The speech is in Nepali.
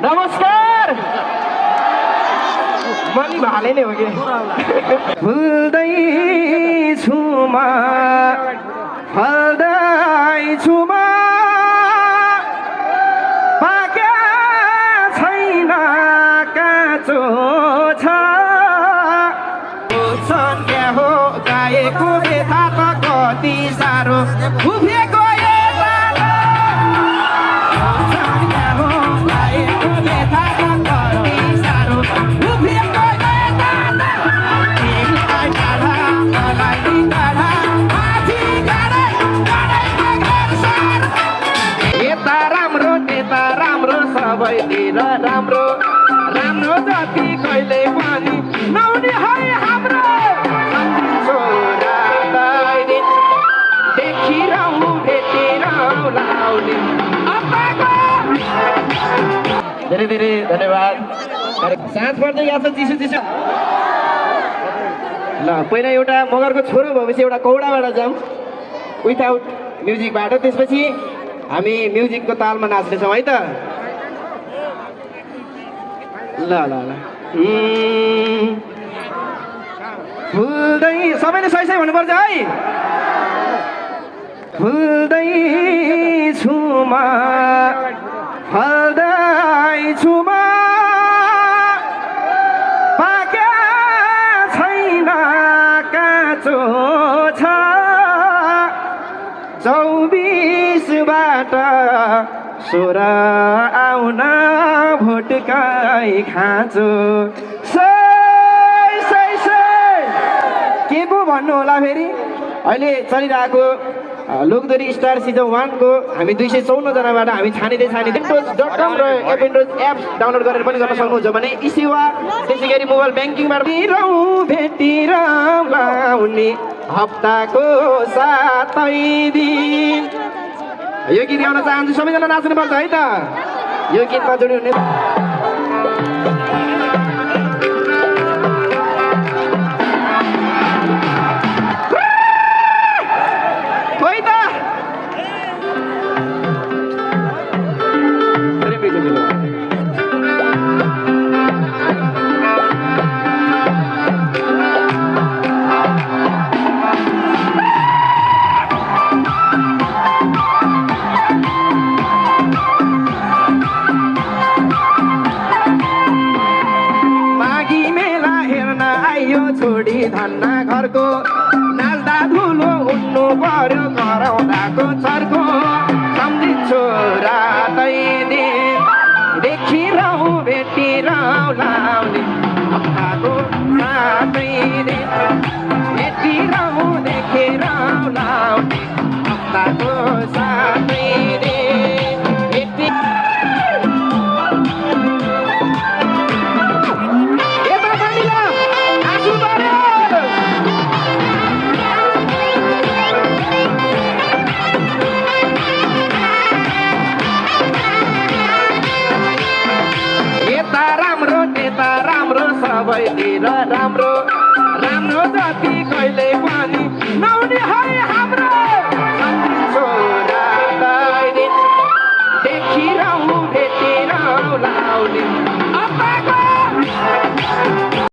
नमस्कार मनी भाले नै हो कि फुल्दैछु म फल्दैछु म पाक्या छैन काँचो छ क्या हो गाएको बेथा त कति साह्रो उभिएको सबैतिर राम्रो राम्रो जति कहिले पनि नहुने है हाम्रो छोरा दैनिक देखिरहँ भेटिरहँ लाउने धेरै धेरै धन्यवाद साँझ पर्दै गएको छ चिसो चिसो ल पहिला एउटा मगरको छोरो भएपछि एउटा कौडाबाट जाउँ विथआउट म्युजिकबाट त्यसपछि हामी म्युजिकको तालमा नाच्नेछौँ है त ल ल ल फुल्दै सबैले सही सही भन्नुपर्छ है फुल्दैछु म फल्दैछु म पाक्या छैन काँचो छ 24बाट 16 आउन भोटकै खाँचो के पो भन्नु होला फेरि अहिले चलिरहेको लोकदोरी स्टार सिजन 1 को हामी 254 जनाबाट हामी छानिँदै Windows.com र Windows एप्स डाउनलोड गरेर पनि गर्न सक्नुहुन्छ भने इसेवा त्यसै गरी मोबाइल ब्याङ्किङबाट भेटिरहँ लाउने हप्ताको 7 दिन यो गीत गाउन चाहन्छु सबैजना नाच्नुपर्छ है त यो गीतमा जोडिनु हुने छोडी धन्ना घरको नाच्दा धुलो उड्नु पर्यो कराउँदाको छर्को सम्झिन्छु रातै दिन देखिरहँ भेटिरहँ लाउने हप्ताको 7 दिन भेटिरहँ देखेरहँ लाउने हप्ताको 7 दिन सबैतिर राम्रो राम्रो जति कहिले पनि